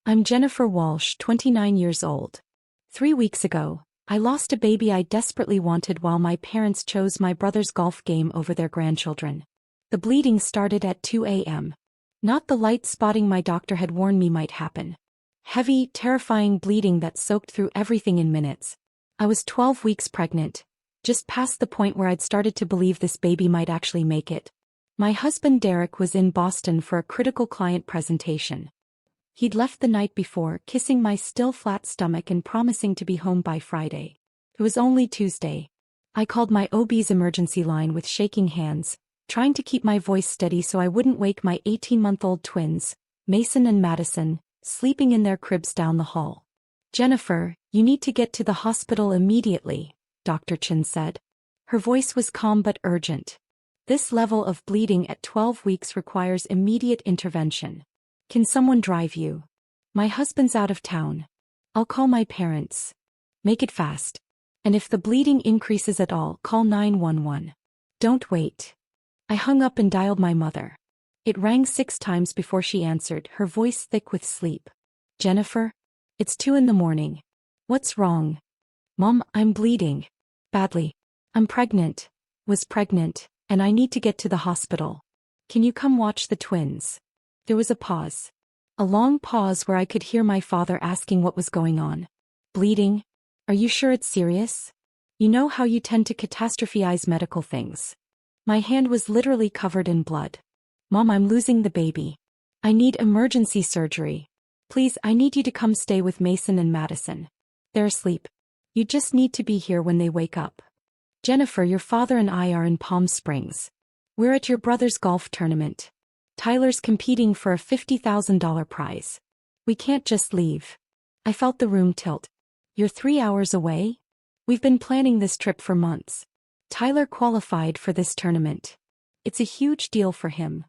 I'm Jennifer Walsh, 29 years old. 3 weeks ago, I lost a baby I desperately wanted while my parents chose my brother's golf game over their grandchildren. The bleeding started at 2 a.m. Not the light spotting my doctor had warned me might happen. Heavy, terrifying bleeding that soaked through everything in minutes. I was 12 weeks pregnant, just past the point where I'd started to believe this baby might actually make it. My husband Derek was in Boston for a critical client presentation. He'd left the night before, kissing my still flat stomach and promising to be home by Friday. It was only Tuesday. I called my OB's emergency line with shaking hands, trying to keep my voice steady so I wouldn't wake my 18-month-old twins, Mason and Madison, sleeping in their cribs down the hall. "Jennifer, you need to get to the hospital immediately," Dr. Chen said. Her voice was calm but urgent. "This level of bleeding at 12 weeks requires immediate intervention. Can someone drive you? My husband's out of town. I'll call my parents. Make it fast. And if the bleeding increases at all, call 911. Don't wait." I hung up and dialed my mother. It rang 6 times before she answered, her voice thick with sleep. "Jennifer? It's 2 in the morning. What's wrong?" "Mom, I'm bleeding. Badly. I'm pregnant. Was pregnant, and I need to get to the hospital. Can you come watch the twins?" There was a pause. A long pause where I could hear my father asking what was going on. "Bleeding? Are you sure it's serious? You know how you tend to catastrophize medical things." My hand was literally covered in blood. "Mom, I'm losing the baby. I need emergency surgery. Please, I need you to come stay with Mason and Madison. They're asleep. You just need to be here when they wake up. Jennifer, your father and I are in Palm Springs. We're at your brother's golf tournament. Tyler's competing for a $50,000 prize. We can't just leave." I felt the room tilt. "You're 3 hours away? We've been planning this trip for months. Tyler qualified for this tournament. It's a huge deal for him.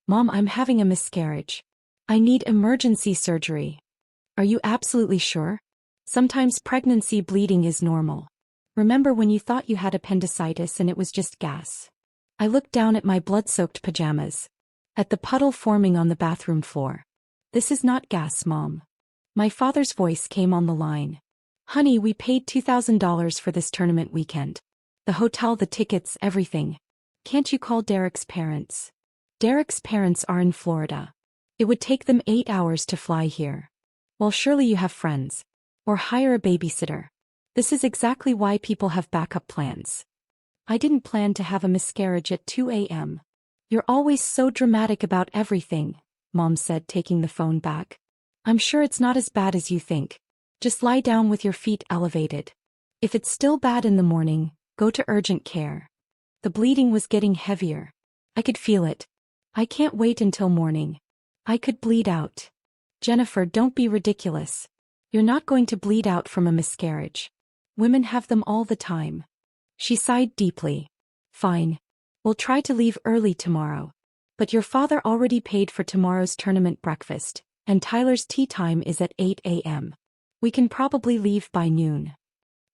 Mom, I'm having a miscarriage. I need emergency surgery." "Are you absolutely sure? Sometimes pregnancy bleeding is normal. Remember when you thought you had appendicitis and it was just gas?" I looked down at my blood-soaked pajamas. At the puddle forming on the bathroom floor. "This is not gas, Mom." My father's voice came on the line. "Honey, we paid $2,000 for this tournament weekend. The hotel, the tickets, everything. Can't you call Derek's parents?" "Derek's parents are in Florida. It would take them 8 hours to fly here." "Well, surely you have friends. Or hire a babysitter. This is exactly why people have backup plans." "I didn't plan to have a miscarriage at 2 a.m. "You're always so dramatic about everything," Mom said, taking the phone back. "I'm sure it's not as bad as you think. Just lie down with your feet elevated. If it's still bad in the morning, go to urgent care." The bleeding was getting heavier. I could feel it. "I can't wait until morning. I could bleed out." "Jennifer, don't be ridiculous. You're not going to bleed out from a miscarriage. Women have them all the time." She sighed deeply. "Fine. We'll try to leave early tomorrow. But your father already paid for tomorrow's tournament breakfast, and Tyler's tea time is at 8 a.m. We can probably leave by noon."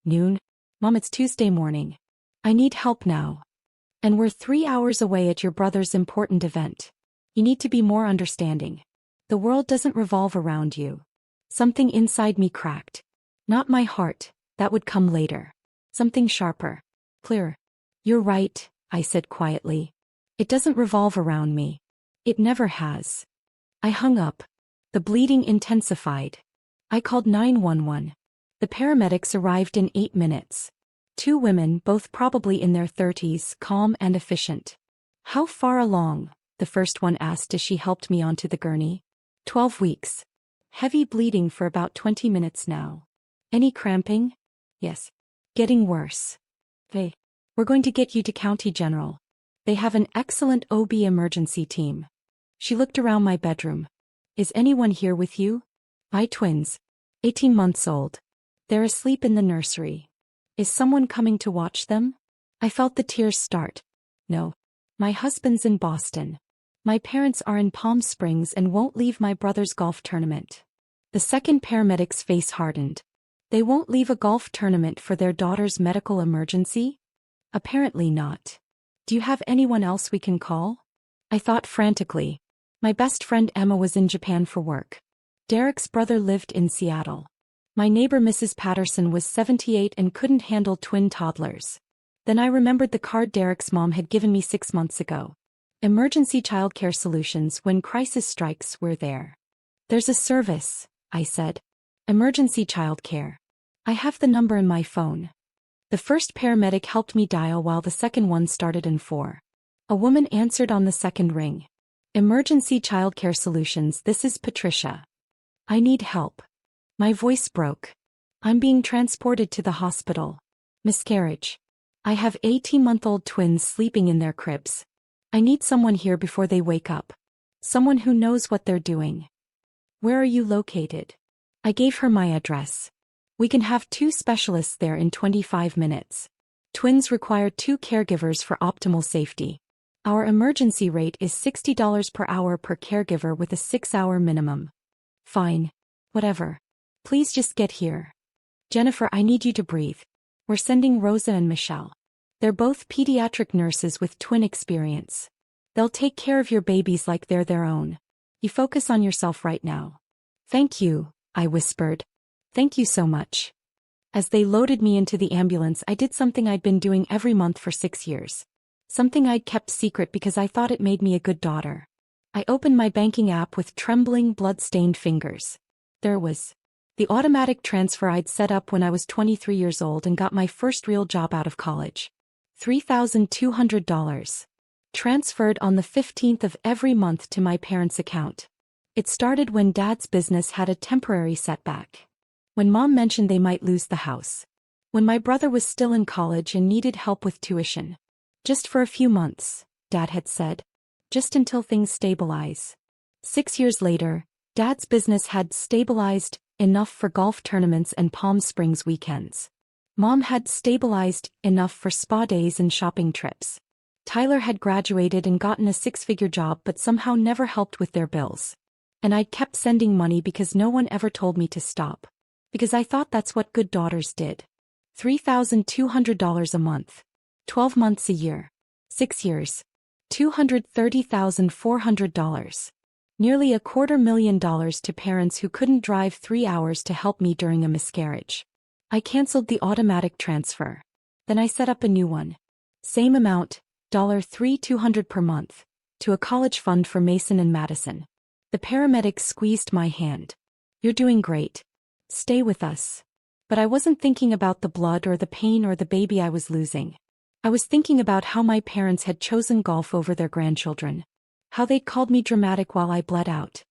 "Noon? Mom, it's Tuesday morning. I need help now. And we're 3 hours away at your brother's important event. You need to be more understanding. The world doesn't revolve around you." Something inside me cracked. Not my heart, that would come later. Something sharper. Clearer. "You're right," I said quietly. "It doesn't revolve around me. It never has." I hung up. The bleeding intensified. I called 911. The paramedics arrived in 8 minutes. 2 women, both probably in their 30s, calm and efficient. "How far along?" the first one asked as she helped me onto the gurney. 12 weeks. Heavy bleeding for about 20 minutes now. "Any cramping?" "Yes. Getting worse." We're going to get you to County General. They have an excellent OB emergency team." She looked around my bedroom. "Is anyone here with you?" "My twins. 18 months old. They're asleep in the nursery. Is someone coming to watch them?" I felt the tears start. "No. My husband's in Boston. My parents are in Palm Springs and won't leave my brother's golf tournament." The second paramedic's face hardened. "They won't leave a golf tournament for their daughter's medical emergency?" "Apparently not. Do you have anyone else we can call?" I thought frantically. My best friend Emma was in Japan for work. Derek's brother lived in Seattle. My neighbor Mrs. Patterson was 78 and couldn't handle twin toddlers. Then I remembered the card Derek's mom had given me 6 months ago. Emergency childcare solutions. When crisis strikes, we're there. There's a service, I said. Emergency childcare. I have the number in my phone. The first paramedic helped me dial while the second one started in 4. A woman answered on the second ring. Emergency childcare solutions. This is Patricia. I need help. My voice broke. I'm being transported to the hospital. Miscarriage. I have 18-month-old twins sleeping in their cribs. I need someone here before they wake up. Someone who knows what they're doing. Where are you located? I gave her my address. We can have 2 specialists there in 25 minutes. Twins require 2 caregivers for optimal safety. Our emergency rate is $60 per hour per caregiver with a 6-hour minimum. Fine. Whatever. Please just get here. Jennifer, I need you to breathe. We're sending Rosa and Michelle. They're both pediatric nurses with twin experience. They'll take care of your babies like they're their own. You focus on yourself right now. Thank you, I whispered. Thank you so much. As they loaded me into the ambulance, I did something I'd been doing every month for 6 years. Something I'd kept secret because I thought it made me a good daughter. I opened my banking app with trembling, blood-stained fingers. There was the automatic transfer I'd set up when I was 23 years old and got my first real job out of college. $3,200. Transferred on the 15th of every month to my parents' account. It started when Dad's business had a temporary setback. When Mom mentioned they might lose the house. When my brother was still in college and needed help with tuition. Just for a few months, Dad had said. Just until things stabilize. 6 years later, Dad's business had stabilized enough for golf tournaments and Palm Springs weekends. Mom had stabilized enough for spa days and shopping trips. Tyler had graduated and gotten a 6-figure job but somehow never helped with their bills. And I'd kept sending money because no one ever told me to stop. Because I thought that's what good daughters did. $3,200 a month. 12 months a year. 6 years. $230,400. Nearly $250,000 to parents who couldn't drive 3 hours to help me during a miscarriage. I canceled the automatic transfer. Then I set up a new one. Same amount, $3,200 per month, to a college fund for Mason and Madison. The paramedic squeezed my hand. You're doing great. Stay with us. But I wasn't thinking about the blood or the pain or the baby I was losing. I was thinking about how my parents had chosen golf over their grandchildren. How they'd called me dramatic while I bled out.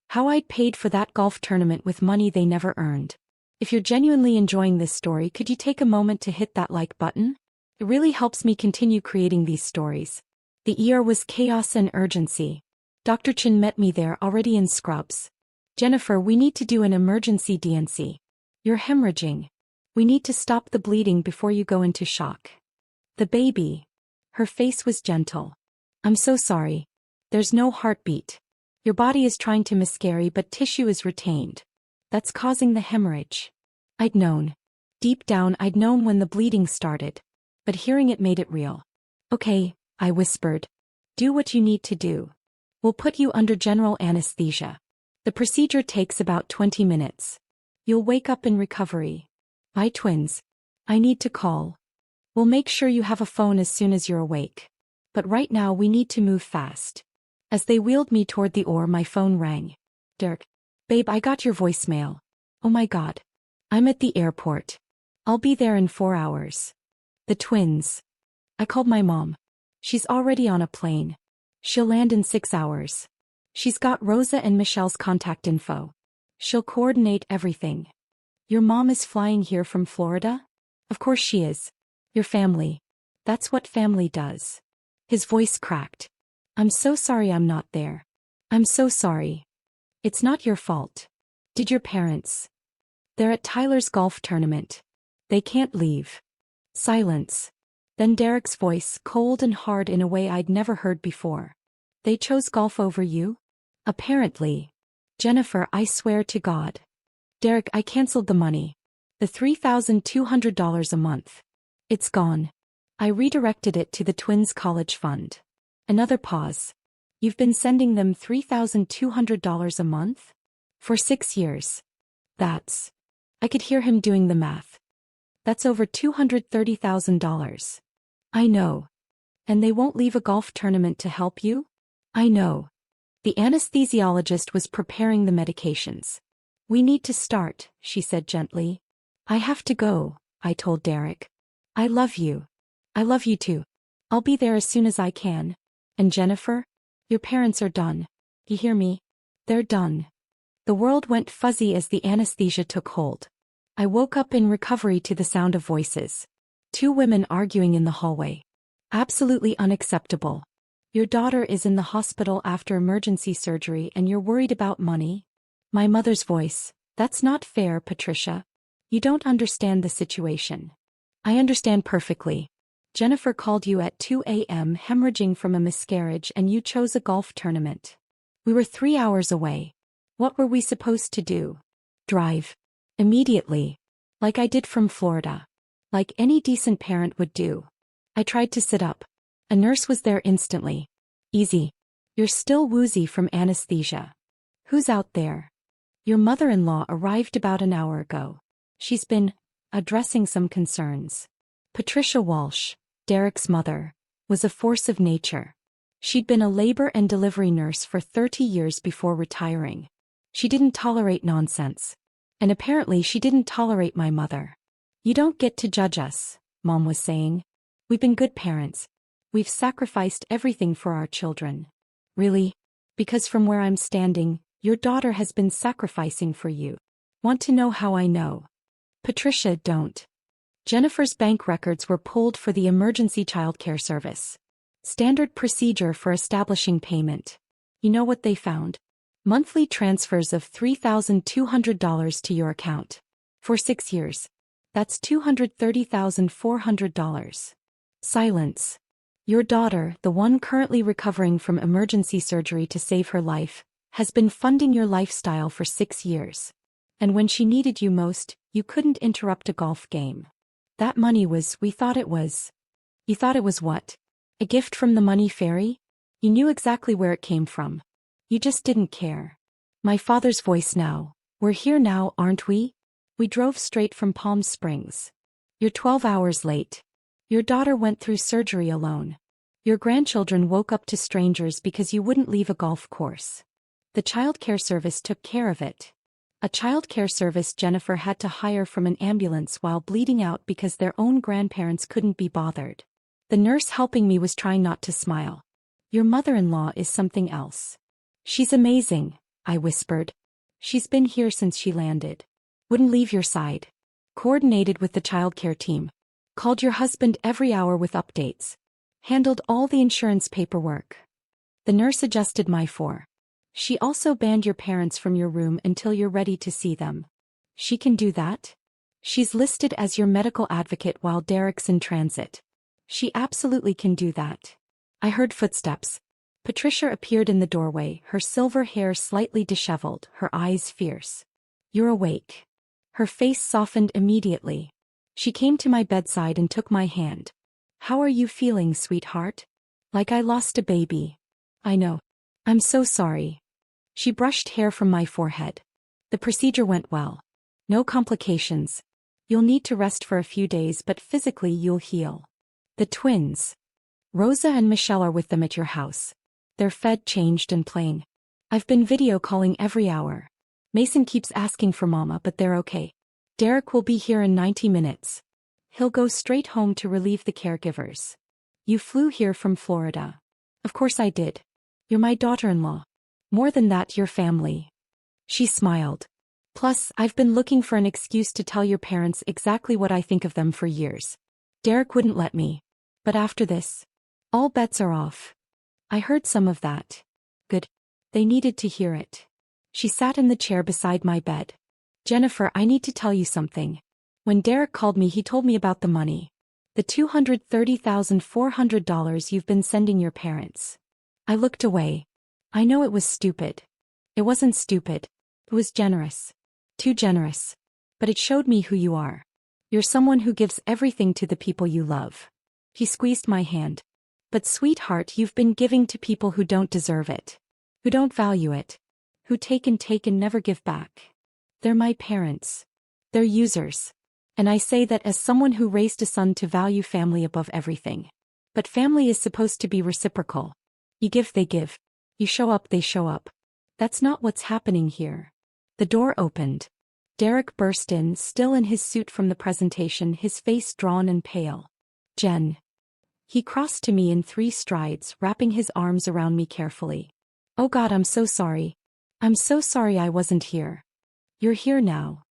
How I'd paid for that golf tournament with money they never earned. If you're genuinely enjoying this story, could you take a moment to hit that like button? It really helps me continue creating these stories. The ER was chaos and urgency. Dr. Chen met me there already in scrubs. Jennifer, we need to do an emergency DNC. You're hemorrhaging. We need to stop the bleeding before you go into shock. The baby. Her face was gentle. I'm so sorry. There's no heartbeat. Your body is trying to miscarry but tissue is retained. That's causing the hemorrhage. I'd known. Deep down I'd known when the bleeding started. But hearing it made it real. Okay, I whispered. Do what you need to do. We'll put you under general anesthesia. The procedure takes about 20 minutes. You'll wake up in recovery. Bye twins. I need to call. We'll make sure you have a phone as soon as you're awake. But right now we need to move fast. As they wheeled me toward the OR, my phone rang. Dirk. Babe, I got your voicemail. Oh my God. I'm at the airport. I'll be there in 4 hours. The twins. I called my mom. She's already on a plane. She'll land in 6 hours. She's got Rosa and Michelle's contact info. She'll coordinate everything. Your mom is flying here from Florida? Of course she is. Your family. That's what family does. His voice cracked. I'm so sorry I'm not there. I'm so sorry. It's not your fault. Did your parents? They're at Tyler's golf tournament. They can't leave. Silence. Then Derek's voice, cold and hard in a way I'd never heard before. They chose golf over you? Apparently. Jennifer, I swear to God. Derek, I canceled the money. The $3,200 a month. It's gone. I redirected it to the twins' college fund. Another pause. You've been sending them $3,200 a month? For 6 years. That's. I could hear him doing the math. That's over $230,000. I know. And they won't leave a golf tournament to help you? I know. The anesthesiologist was preparing the medications. We need to start, she said gently. I have to go, I told Derek. I love you. I love you too. I'll be there as soon as I can. And Jennifer? Your parents are done. You hear me? They're done. The world went fuzzy as the anesthesia took hold. I woke up in recovery to the sound of voices. 2 women arguing in the hallway. Absolutely unacceptable. Your daughter is in the hospital after emergency surgery and you're worried about money? My mother's voice. That's not fair, Patricia. You don't understand the situation. I understand perfectly. Jennifer called you at 2 a.m. hemorrhaging from a miscarriage and you chose a golf tournament. We were 3 hours away. What were we supposed to do? Drive. Immediately. Like I did from Florida. Like any decent parent would do. I tried to sit up. A nurse was there instantly. Easy. You're still woozy from anesthesia. Who's out there? Your mother-in-law arrived about an hour ago. She's been addressing some concerns. Patricia Walsh, Derek's mother, was a force of nature. She'd been a labor and delivery nurse for 30 years before retiring. She didn't tolerate nonsense. And apparently she didn't tolerate my mother. You don't get to judge us, Mom was saying. We've been good parents. We've sacrificed everything for our children. Really? Because from where I'm standing, your daughter has been sacrificing for you. Want to know how I know? Patricia, don't. Jennifer's bank records were pulled for the emergency childcare service. Standard procedure for establishing payment. You know what they found? Monthly transfers of $3,200 to your account. For 6 years. That's $230,400. Silence. Your daughter, the one currently recovering from emergency surgery to save her life, has been funding your lifestyle for 6 years. And when she needed you most, you couldn't interrupt a golf game. That money was, we thought it was. You thought it was what? A gift from the money fairy? You knew exactly where it came from. You just didn't care. My father's voice now. We're here now, aren't we? We drove straight from Palm Springs. You're 12 hours late. Your daughter went through surgery alone. Your grandchildren woke up to strangers because you wouldn't leave a golf course. The childcare service took care of it. A childcare service Jennifer had to hire from an ambulance while bleeding out because their own grandparents couldn't be bothered. The nurse helping me was trying not to smile. Your mother-in-law is something else. She's amazing, I whispered. She's been here since she landed. Wouldn't leave your side. Coordinated with the childcare team. Called your husband every hour with updates. Handled all the insurance paperwork. The nurse adjusted my fore. She also banned your parents from your room until you're ready to see them. She can do that? She's listed as your medical advocate while Derek's in transit. She absolutely can do that. I heard footsteps. Patricia appeared in the doorway, her silver hair slightly disheveled, her eyes fierce. You're awake. Her face softened immediately. She came to my bedside and took my hand. How are you feeling, sweetheart? Like I lost a baby. I know. I'm so sorry. She brushed hair from my forehead. The procedure went well. No complications. You'll need to rest for a few days, but physically you'll heal. The twins. Rosa and Michelle are with them at your house. They're fed, changed and playing. I've been video calling every hour. Mason keeps asking for Mama, but they're okay. Derek will be here in 90 minutes. He'll go straight home to relieve the caregivers. You flew here from Florida. Of course I did. You're my daughter-in-law. More than that, your family. She smiled. Plus, I've been looking for an excuse to tell your parents exactly what I think of them for years. Derek wouldn't let me. But after this, all bets are off. I heard some of that. Good. They needed to hear it. She sat in the chair beside my bed. Jennifer, I need to tell you something. When Derek called me, he told me about the money. The $230,400 you've been sending your parents. I looked away. I know it was stupid. It wasn't stupid. It was generous. Too generous. But it showed me who you are. You're someone who gives everything to the people you love. He squeezed my hand. But sweetheart, you've been giving to people who don't deserve it. Who don't value it. who take and never give back. They're my parents. They're users. And I say that as someone who raised a son to value family above everything. But family is supposed to be reciprocal. You give, they give. You show up, they show up. That's not what's happening here. The door opened. Derek burst in, still in his suit from the presentation, his face drawn and pale. Jen. He crossed to me in 3 strides, wrapping his arms around me carefully. Oh God, I'm so sorry. I'm so sorry I wasn't here. You're here now.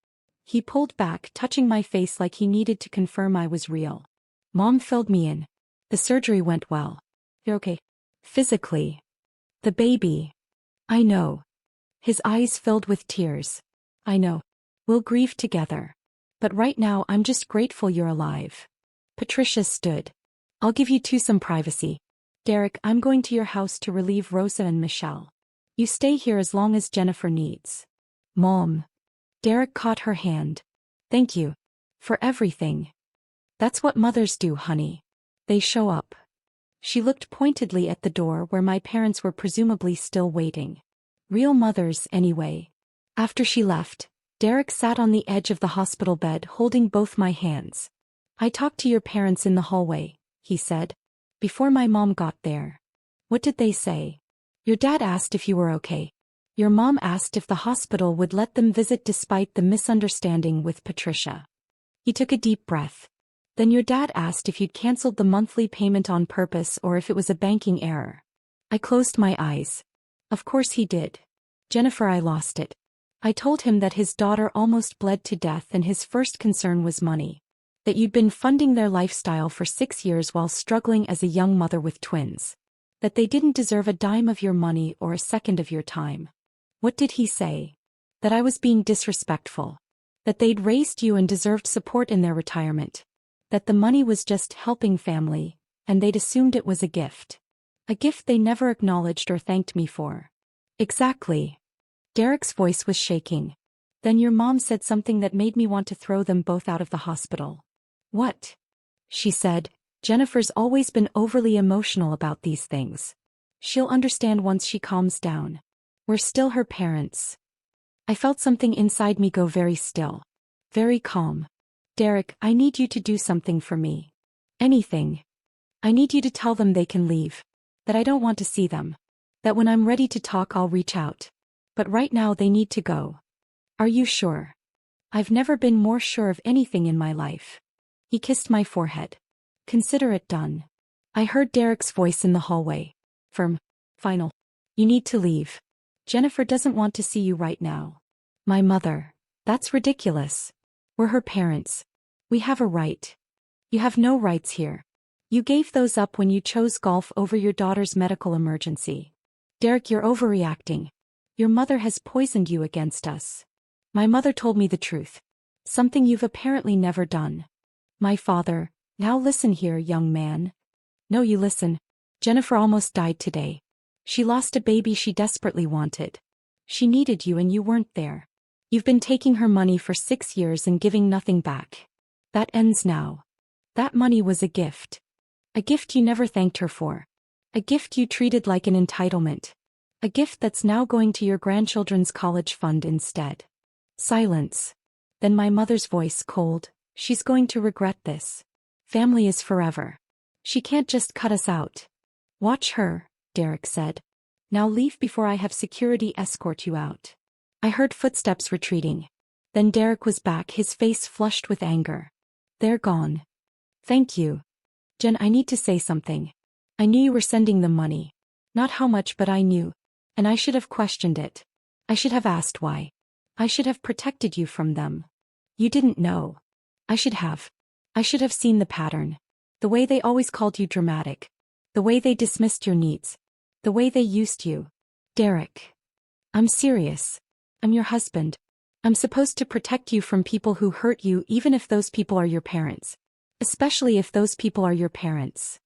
He pulled back, touching my face like he needed to confirm I was real. Mom filled me in. The surgery went well. You're okay. Physically. The baby. I know. His eyes filled with tears. I know. We'll grieve together. But right now I'm just grateful you're alive. Patricia stood. I'll give you two some privacy. Derek, I'm going to your house to relieve Rosa and Michelle. You stay here as long as Jennifer needs. Mom. Derek caught her hand. Thank you. For everything. That's what mothers do, honey. They show up. She looked pointedly at the door where my parents were presumably still waiting. Real mothers, anyway. After she left, Derek sat on the edge of the hospital bed holding both my hands. I talked to your parents in the hallway, he said. Before my mom got there. What did they say? Your dad asked if you were okay. Your mom asked if the hospital would let them visit despite the misunderstanding with Patricia. He took a deep breath. Then your dad asked if you'd canceled the monthly payment on purpose or if it was a banking error. I closed my eyes. Of course he did. Jennifer, I lost it. I told him that his daughter almost bled to death and his first concern was money. That you'd been funding their lifestyle for 6 years while struggling as a young mother with twins. That they didn't deserve a dime of your money or a second of your time. What did he say? That I was being disrespectful. That they'd raised you and deserved support in their retirement. That the money was just helping family, and they'd assumed it was a gift. A gift they never acknowledged or thanked me for. Exactly. Derek's voice was shaking. Then your mom said something that made me want to throw them both out of the hospital. What? She said, Jennifer's always been overly emotional about these things. She'll understand once she calms down. We're still her parents. I felt something inside me go very still. Very calm. Derek, I need you to do something for me. Anything. I need you to tell them they can leave. That I don't want to see them. That when I'm ready to talk I'll reach out. But right now they need to go. Are you sure? I've never been more sure of anything in my life. He kissed my forehead. Consider it done. I heard Derek's voice in the hallway. Firm. Final. You need to leave. Jennifer doesn't want to see you right now. My mother. That's ridiculous. We're her parents. We have a right. You have no rights here. You gave those up when you chose golf over your daughter's medical emergency. Derek, you're overreacting. Your mother has poisoned you against us. My mother told me the truth. Something you've apparently never done. My father. Now listen here, young man. No, you listen. Jennifer almost died today. She lost a baby she desperately wanted. She needed you and you weren't there. You've been taking her money for 6 years and giving nothing back. That ends now. That money was a gift. A gift you never thanked her for. A gift you treated like an entitlement. A gift that's now going to your grandchildren's college fund instead. Silence. Then my mother's voice, cold. She's going to regret this. Family is forever. She can't just cut us out. Watch her, Derek said. Now leave before I have security escort you out. I heard footsteps retreating. Then Derek was back, his face flushed with anger. They're gone. Thank you. Jen, I need to say something. I knew you were sending them money. Not how much, but I knew. And I should have questioned it. I should have asked why. I should have protected you from them. You didn't know. I should have. I should have seen the pattern. The way they always called you dramatic. The way they dismissed your needs. The way they used you. Derek. I'm serious. I'm your husband. I'm supposed to protect you from people who hurt you even if those people are your parents. Especially if those people are your parents.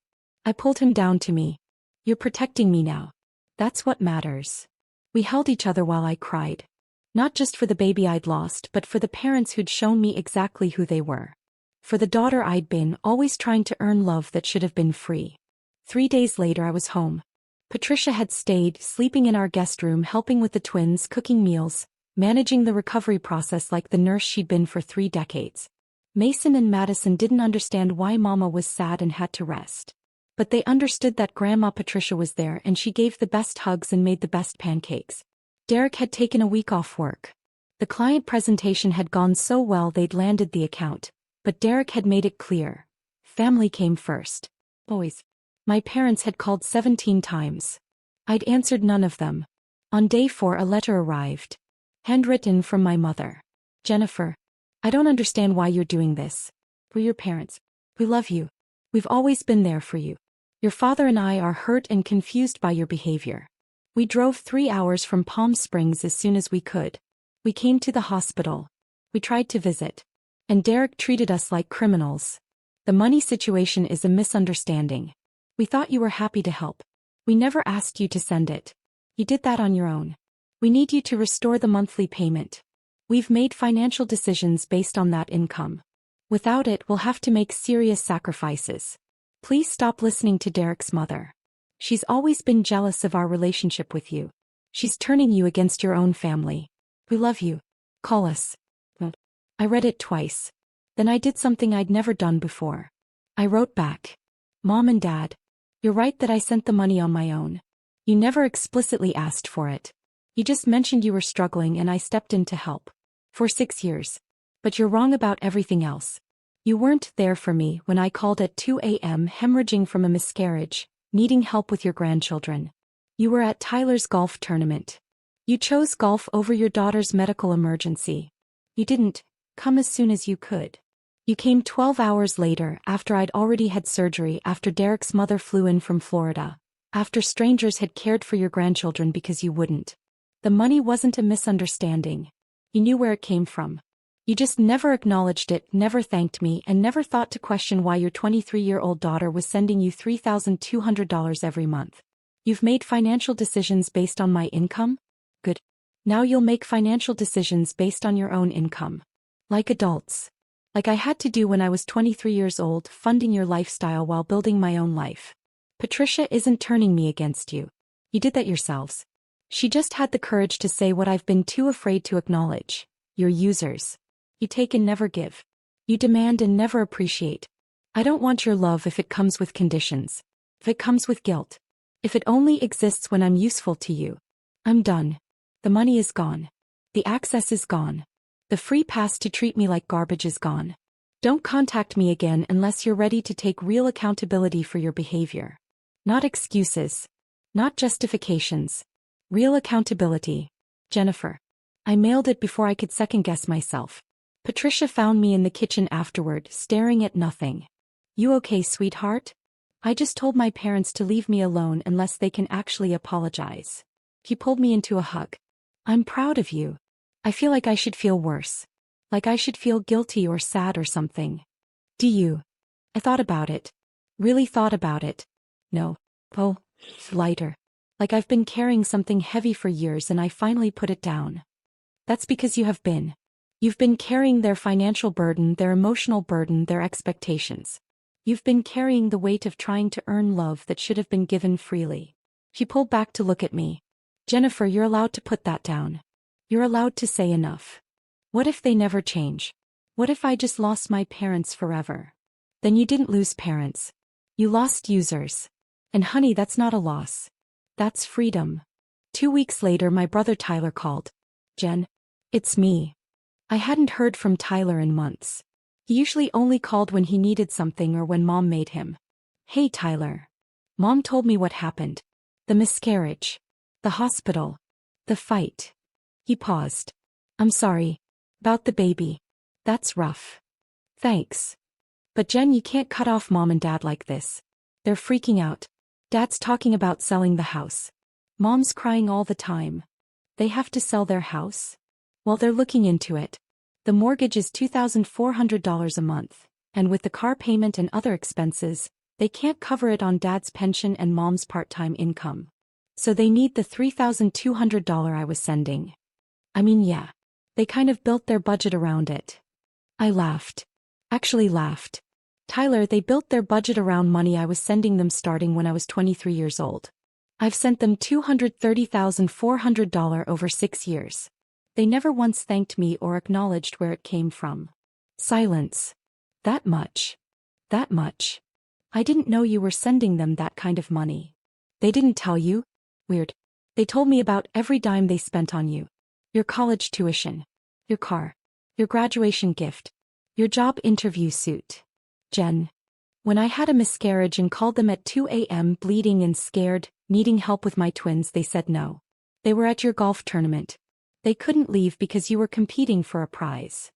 I pulled him down to me. You're protecting me now. That's what matters. We held each other while I cried. Not just for the baby I'd lost, but for the parents who'd shown me exactly who they were. For the daughter I'd been, always trying to earn love that should have been free. 3 days later I was home. Patricia had stayed, sleeping in our guest room, helping with the twins, cooking meals, managing the recovery process like the nurse she'd been for 3 decades. Mason and Madison didn't understand why Mama was sad and had to rest. But they understood that Grandma Patricia was there and she gave the best hugs and made the best pancakes. Derek had taken a week off work. The client presentation had gone so well they'd landed the account, but Derek had made it clear. Family came first. Always. My parents had called 17 times. I'd answered none of them. On day 4 a letter arrived. Handwritten from my mother. Jennifer, I don't understand why you're doing this. We're your parents. We love you. We've always been there for you. Your father and I are hurt and confused by your behavior. We drove 3 hours from Palm Springs as soon as we could. We came to the hospital. We tried to visit. And Derek treated us like criminals. The money situation is a misunderstanding. We thought you were happy to help. We never asked you to send it. You did that on your own. We need you to restore the monthly payment. We've made financial decisions based on that income. Without it, we'll have to make serious sacrifices. Please stop listening to Derek's mother. She's always been jealous of our relationship with you. She's turning you against your own family. We love you. Call us. I read it twice. Then I did something I'd never done before. I wrote back. Mom and Dad, you're right that I sent the money on my own. You never explicitly asked for it. You just mentioned you were struggling and I stepped in to help. For 6 years. But you're wrong about everything else. You weren't there for me when I called at 2 a.m. hemorrhaging from a miscarriage, needing help with your grandchildren. You were at Tyler's golf tournament. You chose golf over your daughter's medical emergency. You didn't come as soon as you could. You came 12 hours later after I'd already had surgery, after Derek's mother flew in from Florida, after strangers had cared for your grandchildren because you wouldn't. The money wasn't a misunderstanding. You knew where it came from. You just never acknowledged it, never thanked me, and never thought to question why your 23-year-old daughter was sending you $3,200 every month. You've made financial decisions based on my income? Good. Now you'll make financial decisions based on your own income. Like adults. Like I had to do when I was 23 years old, funding your lifestyle while building my own life. Patricia isn't turning me against you. You did that yourselves. She just had the courage to say what I've been too afraid to acknowledge. You're users. You take and never give. You demand and never appreciate. I don't want your love if it comes with conditions. If it comes with guilt. If it only exists when I'm useful to you. I'm done. The money is gone. The access is gone. The free pass to treat me like garbage is gone. Don't contact me again unless you're ready to take real accountability for your behavior. Not excuses. Not justifications. Real accountability. Jennifer. I mailed it before I could second-guess myself. Patricia found me in the kitchen afterward, staring at nothing. You okay, sweetheart? I just told my parents to leave me alone unless they can actually apologize. He pulled me into a hug. I'm proud of you. I feel like I should feel worse. Like I should feel guilty or sad or something. Do you? I thought about it. Really thought about it. No. Oh, lighter. Like I've been carrying something heavy for years and I finally put it down. That's because you have been. You've been carrying their financial burden, their emotional burden, their expectations. You've been carrying the weight of trying to earn love that should have been given freely. She pulled back to look at me. Jennifer, you're allowed to put that down. You're allowed to say enough. What if they never change? What if I just lost my parents forever? Then you didn't lose parents. You lost users. And honey, that's not a loss. That's freedom. 2 weeks later, my brother Tyler called. Jen. It's me. I hadn't heard from Tyler in months. He usually only called when he needed something or when Mom made him. Hey Tyler. Mom told me what happened. The miscarriage. The hospital. The fight. He paused. I'm sorry. About the baby. That's rough. Thanks. But Jen, you can't cut off Mom and Dad like this. They're freaking out. Dad's talking about selling the house. Mom's crying all the time. They have to sell their house? Well, they're looking into it. The mortgage is $2,400 a month, and with the car payment and other expenses, they can't cover it on Dad's pension and Mom's part-time income. So they need the $3,200 I was sending. I mean, yeah. They kind of built their budget around it. I laughed. Actually laughed. Tyler, they built their budget around money I was sending them starting when I was 23 years old. I've sent them $230,400 over 6 years. They never once thanked me or acknowledged where it came from. Silence. That much. That much. I didn't know you were sending them that kind of money. They didn't tell you? Weird. They told me about every dime they spent on you. Your college tuition. Your car. Your graduation gift. Your job interview suit. Jen. When I had a miscarriage and called them at 2 a.m. bleeding and scared, needing help with my twins, they said no. They were at your golf tournament. They couldn't leave because you were competing for a prize.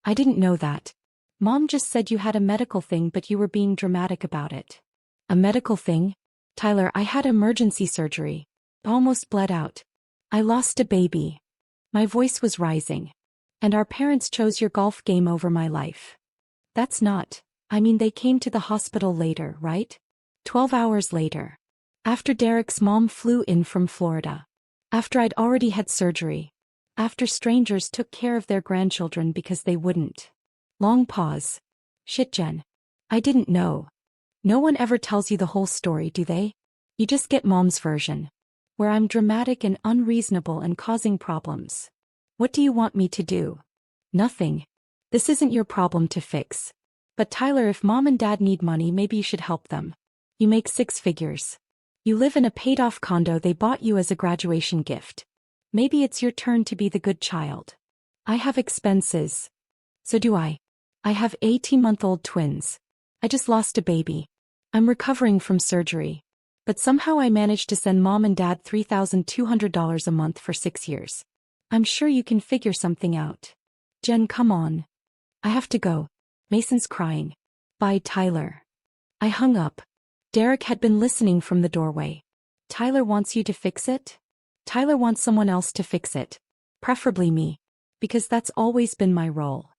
I didn't know that. Mom just said you had a medical thing, but you were being dramatic about it. A medical thing? Tyler, I had emergency surgery. Almost bled out. I lost a baby. My voice was rising. And our parents chose your golf game over my life. That's not. I mean, they came to the hospital later, right? 12 hours later. After Derek's mom flew in from Florida. After I'd already had surgery. After strangers took care of their grandchildren because they wouldn't. Long pause. Shit, Jen. I didn't know. No one ever tells you the whole story, do they? You just get mom's version. Where I'm dramatic and unreasonable and causing problems. What do you want me to do? Nothing. This isn't your problem to fix. But Tyler, if mom and dad need money, maybe you should help them. You make 6 figures. You live in a paid-off condo they bought you as a graduation gift. Maybe it's your turn to be the good child. I have expenses. So do I. I have 18-month-old twins. I just lost a baby. I'm recovering from surgery. But somehow I managed to send mom and dad $3,200 a month for 6 years. I'm sure you can figure something out. Jen, come on. I have to go. Mason's crying. Bye, Tyler. I hung up. Derek had been listening from the doorway. Tyler wants you to fix it? Tyler wants someone else to fix it. Preferably me. Because that's always been my role.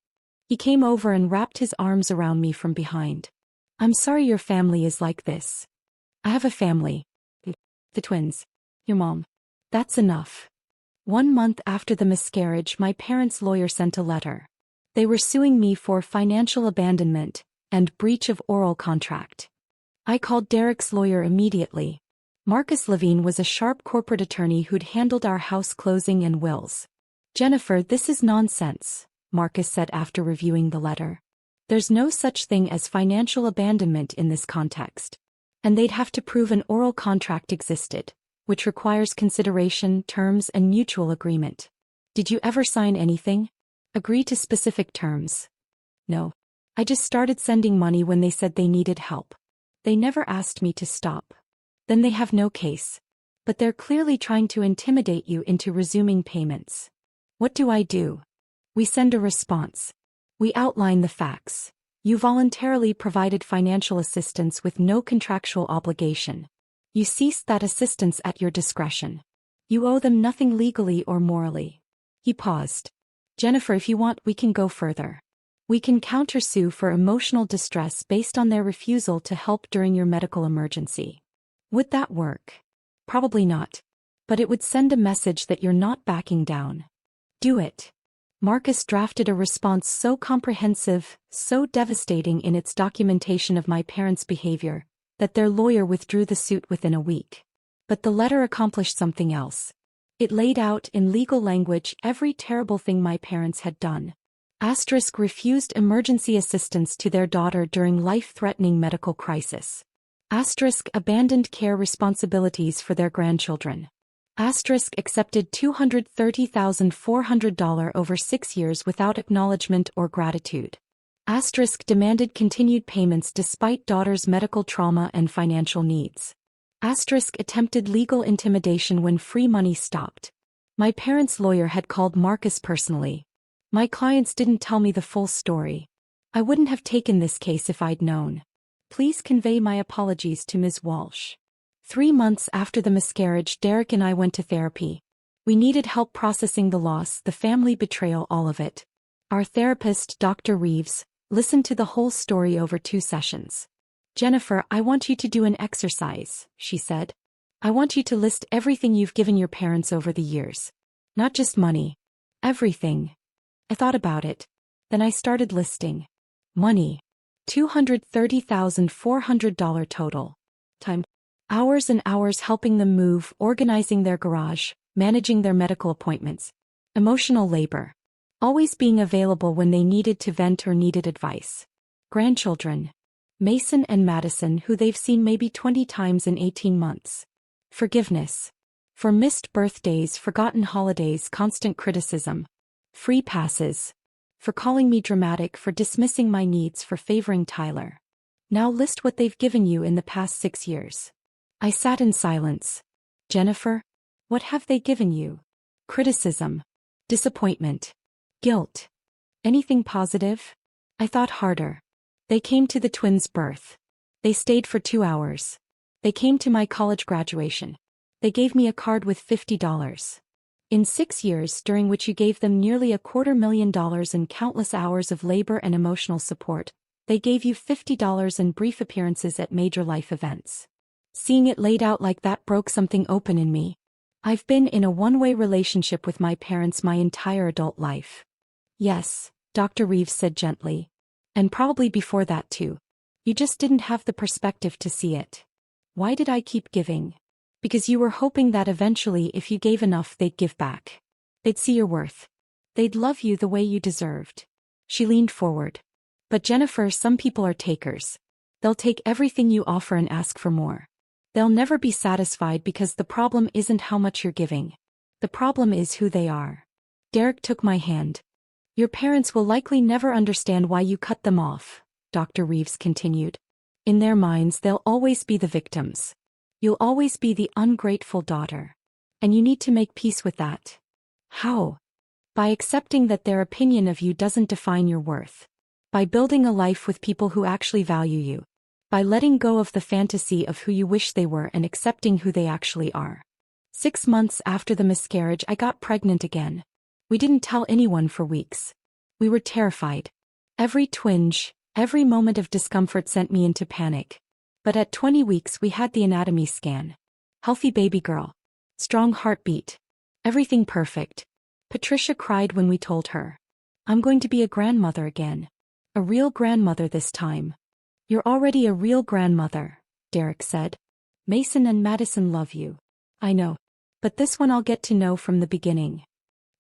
He came over and wrapped his arms around me from behind. I'm sorry your family is like this. I have a family. The twins. Your mom. That's enough. 1 month after the miscarriage, my parents' lawyer sent a letter. They were suing me for financial abandonment and breach of oral contract. I called Derek's lawyer immediately. Marcus Levine was a sharp corporate attorney who'd handled our house closing and wills. Jennifer, this is nonsense, Marcus said after reviewing the letter. There's no such thing as financial abandonment in this context. And they'd have to prove an oral contract existed, which requires consideration, terms, and mutual agreement. Did you ever sign anything? Agree to specific terms? No. I just started sending money when they said they needed help. They never asked me to stop. Then they have no case. But they're clearly trying to intimidate you into resuming payments. What do? We send a response. We outline the facts. You voluntarily provided financial assistance with no contractual obligation. You ceased that assistance at your discretion. You owe them nothing legally or morally. He paused. Jennifer, if you want, we can go further. We can countersue for emotional distress based on their refusal to help during your medical emergency. Would that work? Probably not. But it would send a message that you're not backing down. Do it. Marcus drafted a response so comprehensive, so devastating in its documentation of my parents' behavior, that their lawyer withdrew the suit within a week. But the letter accomplished something else. It laid out in legal language every terrible thing my parents had done. Asterisk refused emergency assistance to their daughter during life-threatening medical crisis. Asterisk abandoned care responsibilities for their grandchildren. Asterisk accepted $230,400 over 6 years without acknowledgement or gratitude. Asterisk demanded continued payments despite daughter's medical trauma and financial needs. Asterisk attempted legal intimidation when free money stopped. My parents' lawyer had called Marcus personally. My clients didn't tell me the full story. I wouldn't have taken this case if I'd known. Please convey my apologies to Ms. Walsh. 3 months after the miscarriage, Derek and I went to therapy. We needed help processing the loss, the family betrayal, all of it. Our therapist, Dr. Reeves, listened to the whole story over 2 sessions. Jennifer, I want you to do an exercise, she said. I want you to list everything you've given your parents over the years. Not just money. Everything. I thought about it. Then I started listing. Money. $230,400 total. Time. Hours and hours helping them move, organizing their garage, managing their medical appointments. Emotional labor. Always being available when they needed to vent or needed advice. Grandchildren. Mason and Madison, who they've seen maybe 20 times in 18 months. Forgiveness. For missed birthdays, forgotten holidays, constant criticism. Free passes. For calling me dramatic, for dismissing my needs, for favoring Tyler. Now list what they've given you in the past 6 years. I sat in silence. Jennifer? What have they given you? Criticism. Disappointment. Guilt. Anything positive? I thought harder. They came to the twins' birth. They stayed for 2 hours. They came to my college graduation. They gave me a card with $50. In 6 years, during which you gave them nearly $250,000 and countless hours of labor and emotional support, they gave you $50 and brief appearances at major life events. Seeing it laid out like that broke something open in me. I've been in a one-way relationship with my parents my entire adult life. Yes, Dr. Reeves said gently. And probably before that too. You just didn't have the perspective to see it. Why did I keep giving? Because you were hoping that eventually if you gave enough they'd give back. They'd see your worth. They'd love you the way you deserved. She leaned forward. But Jennifer, some people are takers. They'll take everything you offer and ask for more. They'll never be satisfied because the problem isn't how much you're giving. The problem is who they are. Derek took my hand. Your parents will likely never understand why you cut them off, Dr. Reeves continued. In their minds they'll always be the victims. You'll always be the ungrateful daughter. And you need to make peace with that. How? By accepting that their opinion of you doesn't define your worth. By building a life with people who actually value you. By letting go of the fantasy of who you wish they were and accepting who they actually are. 6 months after the miscarriage, I got pregnant again. We didn't tell anyone for weeks. We were terrified. Every twinge, every moment of discomfort sent me into panic. But at 20 weeks we had the anatomy scan. Healthy baby girl. Strong heartbeat. Everything perfect. Patricia cried when we told her. I'm going to be a grandmother again. A real grandmother this time. You're already a real grandmother, Derek said. Mason and Madison love you. I know. But this one I'll get to know from the beginning.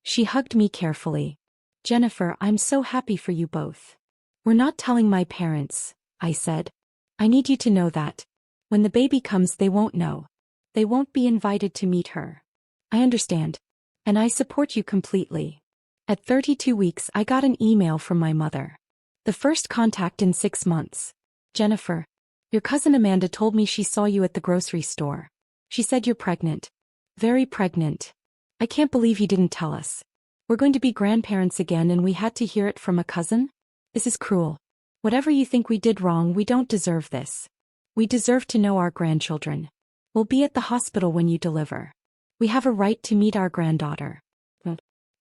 She hugged me carefully. Jennifer, I'm so happy for you both. We're not telling my parents, I said. I need you to know that. When the baby comes they won't know. They won't be invited to meet her. I understand. And I support you completely. At 32 weeks I got an email from my mother. The first contact in 6 months. Jennifer, your cousin Amanda told me she saw you at the grocery store. She said you're pregnant. Very pregnant. I can't believe you didn't tell us. We're going to be grandparents again and we had to hear it from a cousin? This is cruel. Whatever you think we did wrong, we don't deserve this. We deserve to know our grandchildren. We'll be at the hospital when you deliver. We have a right to meet our granddaughter.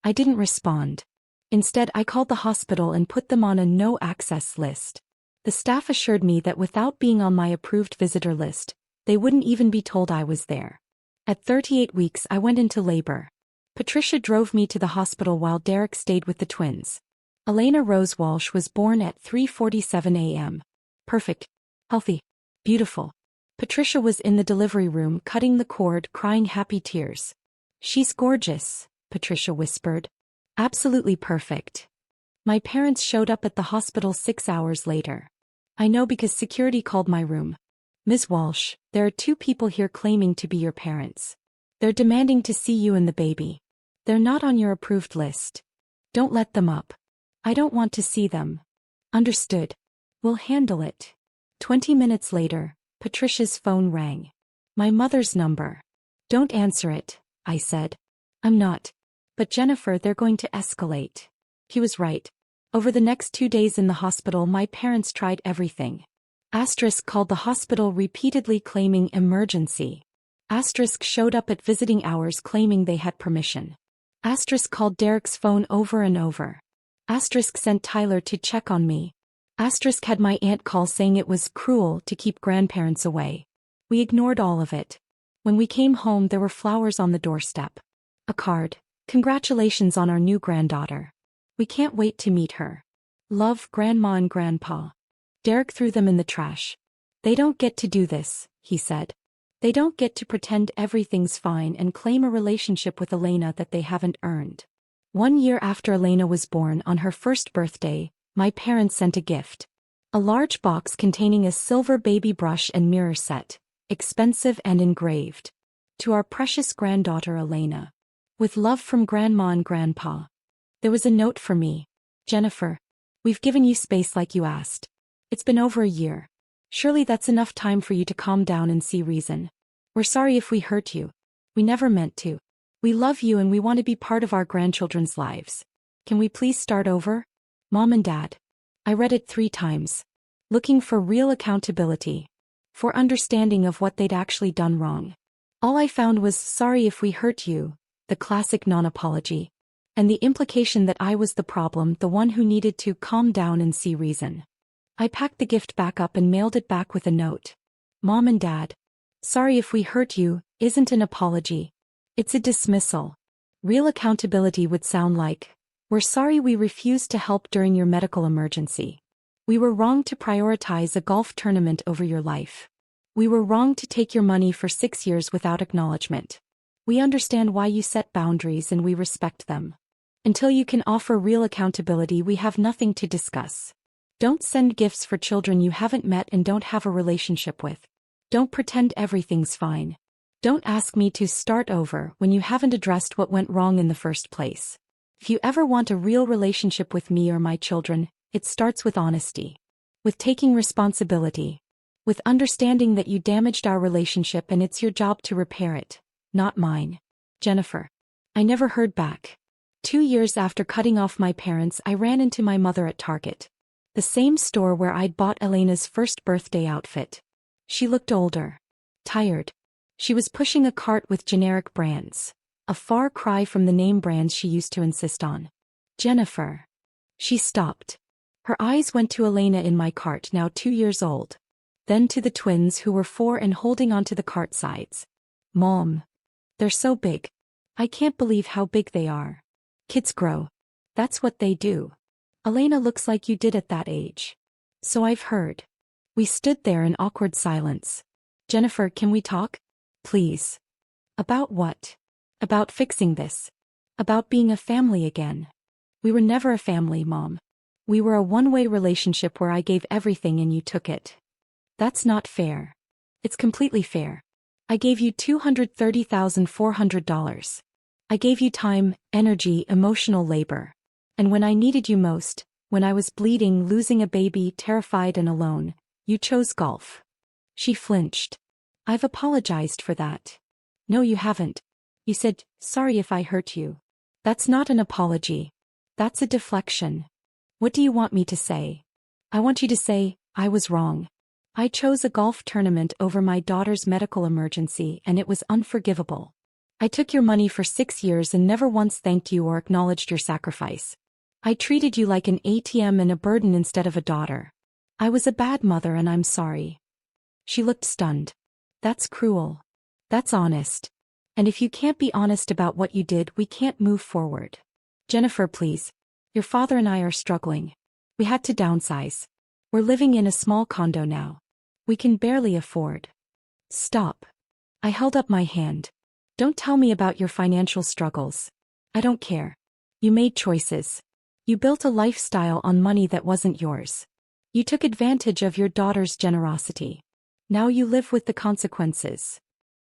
I didn't respond. Instead, I called the hospital and put them on a no-access list. The staff assured me that without being on my approved visitor list, they wouldn't even be told I was there. At 38 weeks I went into labor. Patricia drove me to the hospital while Derek stayed with the twins. Elena Rose Walsh was born at 3:47 a.m. Perfect. Healthy. Beautiful. Patricia was in the delivery room cutting the cord, crying happy tears. She's gorgeous, Patricia whispered. Absolutely perfect. My parents showed up at the hospital 6 hours later. I know because security called my room. Ms. Walsh, there are 2 people here claiming to be your parents. They're demanding to see you and the baby. They're not on your approved list. Don't let them up. I don't want to see them. Understood. We'll handle it. 20 minutes later, Patricia's phone rang. My mother's number. Don't answer it, I said. I'm not. But Jennifer, they're going to escalate. He was right. Over the next 2 days in the hospital my parents tried everything. Asterisk called the hospital repeatedly claiming emergency. Asterisk showed up at visiting hours claiming they had permission. Asterisk called Derek's phone over and over. Asterisk sent Tyler to check on me. Asterisk had my aunt call saying it was cruel to keep grandparents away. We ignored all of it. When we came home there were flowers on the doorstep. A card. Congratulations on our new granddaughter. We can't wait to meet her. Love, Grandma and Grandpa. Derek threw them in the trash. They don't get to do this, he said. They don't get to pretend everything's fine and claim a relationship with Elena that they haven't earned. 1 year after Elena was born on her first birthday, my parents sent a gift. A large box containing a silver baby brush and mirror set, expensive and engraved. To our precious granddaughter Elena. With love from Grandma and Grandpa. There was a note for me. Jennifer, we've given you space like you asked. It's been over a year. Surely that's enough time for you to calm down and see reason. We're sorry if we hurt you. We never meant to. We love you and we want to be part of our grandchildren's lives. Can we please start over? Mom and Dad. I read it 3 times. Looking for real accountability. For understanding of what they'd actually done wrong. All I found was sorry if we hurt you, the classic non-apology. And the implication that I was the problem, the one who needed to calm down and see reason. I packed the gift back up and mailed it back with a note. Mom and Dad. Sorry if we hurt you, isn't an apology. It's a dismissal. Real accountability would sound like, we're sorry we refused to help during your medical emergency. We were wrong to prioritize a golf tournament over your life. We were wrong to take your money for 6 years without acknowledgement. We understand why you set boundaries and we respect them. Until you can offer real accountability, we have nothing to discuss. Don't send gifts for children you haven't met and don't have a relationship with. Don't pretend everything's fine. Don't ask me to start over when you haven't addressed what went wrong in the first place. If you ever want a real relationship with me or my children, it starts with honesty. With taking responsibility. With understanding that you damaged our relationship and it's your job to repair it, not mine. Jennifer. I never heard back. 2 years after cutting off my parents, I ran into my mother at Target. The same store where I'd bought Elena's first birthday outfit. She looked older. Tired. She was pushing a cart with generic brands. A far cry from the name brands she used to insist on. Jennifer. She stopped. Her eyes went to Elena in my cart, now 2 years old. Then to the twins who were 4 and holding onto the cart sides. Mom. They're so big. I can't believe how big they are. Kids grow. That's what they do. Elena looks like you did at that age. So I've heard. We stood there in awkward silence. Jennifer, can we talk? Please. About what? About fixing this. About being a family again. We were never a family, Mom. We were a one-way relationship where I gave everything and you took it. That's not fair. It's completely fair. I gave you $230,400. I gave you time, energy, emotional labor. And when I needed you most, when I was bleeding, losing a baby, terrified and alone, you chose golf. She flinched. I've apologized for that. No, you haven't. You said, sorry if I hurt you. That's not an apology. That's a deflection. What do you want me to say? I want you to say, I was wrong. I chose a golf tournament over my daughter's medical emergency and it was unforgivable. I took your money for 6 years and never once thanked you or acknowledged your sacrifice. I treated you like an ATM and a burden instead of a daughter. I was a bad mother and I'm sorry. She looked stunned. That's cruel. That's honest. And if you can't be honest about what you did, we can't move forward. Jennifer, please. Your father and I are struggling. We had to downsize. We're living in a small condo now. We can barely afford. Stop. I held up my hand. Don't tell me about your financial struggles. I don't care. You made choices. You built a lifestyle on money that wasn't yours. You took advantage of your daughter's generosity. Now you live with the consequences.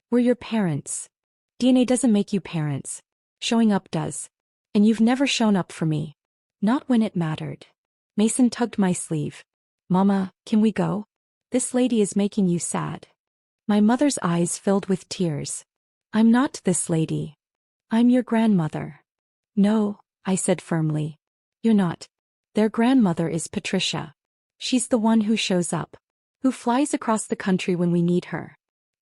We're your parents. DNA doesn't make you parents. Showing up does. And you've never shown up for me. Not when it mattered. Mason tugged my sleeve. Mama, can we go? This lady is making you sad. My mother's eyes filled with tears. I'm not this lady. I'm your grandmother. No, I said firmly. You're not. Their grandmother is Patricia. She's the one who shows up. Who flies across the country when we need her.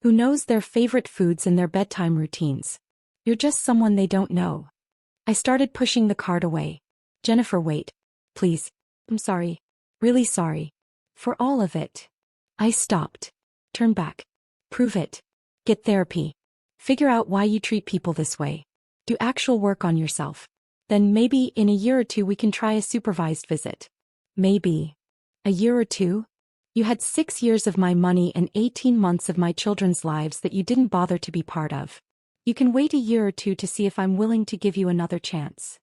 Who knows their favorite foods and their bedtime routines. You're just someone they don't know. I started pushing the cart away. Jennifer, wait. Please. I'm sorry. Really sorry. For all of it. I stopped. Turn back. Prove it. Get therapy. Figure out why you treat people this way. Do actual work on yourself. Then maybe in a year or 2 we can try a supervised visit. Maybe. A year or 2? You had 6 years of my money and 18 months of my children's lives that you didn't bother to be part of. You can wait a year or two to see if I'm willing to give you another chance.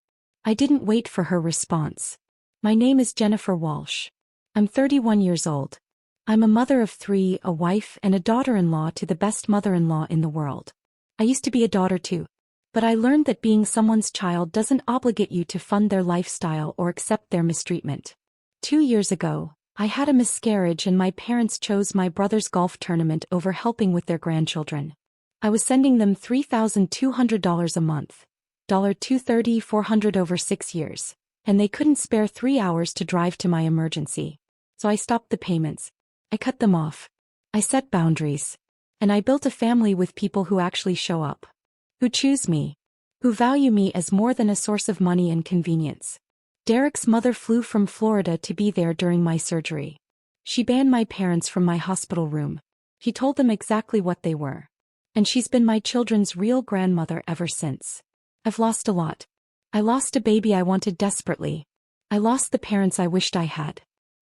I didn't wait for her response. My name is Jennifer Walsh. I'm 31 years old. I'm a mother of 3, a wife and a daughter-in-law to the best mother-in-law in the world. I used to be a daughter too. But I learned that being someone's child doesn't obligate you to fund their lifestyle or accept their mistreatment. 2 years ago, I had a miscarriage and my parents chose my brother's golf tournament over helping with their grandchildren. I was sending them $3,200 a month, $230,400 over 6 years, and they couldn't spare 3 hours to drive to my emergency. So I stopped the payments. I cut them off. I set boundaries. And I built a family with people who actually show up. Who choose me. Who value me as more than a source of money and convenience. Derek's mother flew from Florida to be there during my surgery. She banned my parents from my hospital room. She told them exactly what they were. And she's been my children's real grandmother ever since. I've lost a lot. I lost a baby I wanted desperately. I lost the parents I wished I had.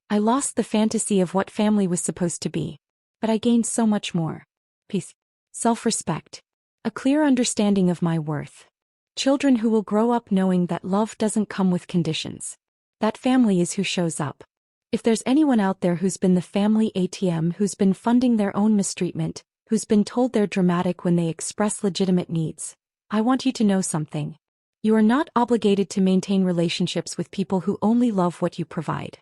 I lost the fantasy of what family was supposed to be. But I gained so much more. Peace. Self-respect. A clear understanding of my worth. Children who will grow up knowing that love doesn't come with conditions. That family is who shows up. If there's anyone out there who's been the family ATM, who's been funding their own mistreatment, who's been told they're dramatic when they express legitimate needs, I want you to know something. You are not obligated to maintain relationships with people who only love what you provide.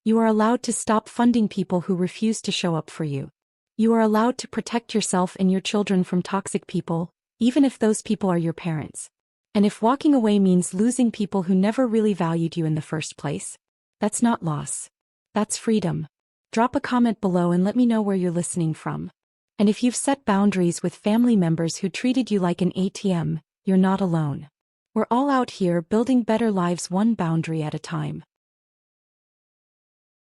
You are allowed to stop funding people who refuse to show up for you. You are allowed to protect yourself and your children from toxic people, even if those people are your parents. And if walking away means losing people who never really valued you in the first place, that's not loss. That's freedom. Drop a comment below and let me know where you're listening from. And if you've set boundaries with family members who treated you like an ATM, you're not alone. We're all out here building better lives one boundary at a time.